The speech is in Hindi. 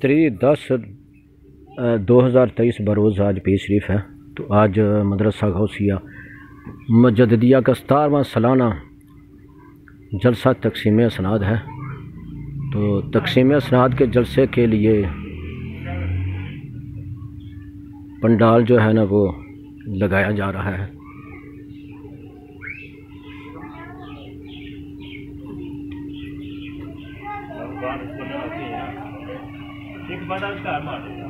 3/10/2023 बरोज़ आज पीर शरीफ है। तो आज मदरसा गौसिया मुजद्दिदिया का 17वां सालाना जलसा तकसीम असनाद है। तो तकसीम असनाद के जलसे के लिए पंडाल जो है ना वो लगाया जा रहा है। एक बड़ा घर मार देगा।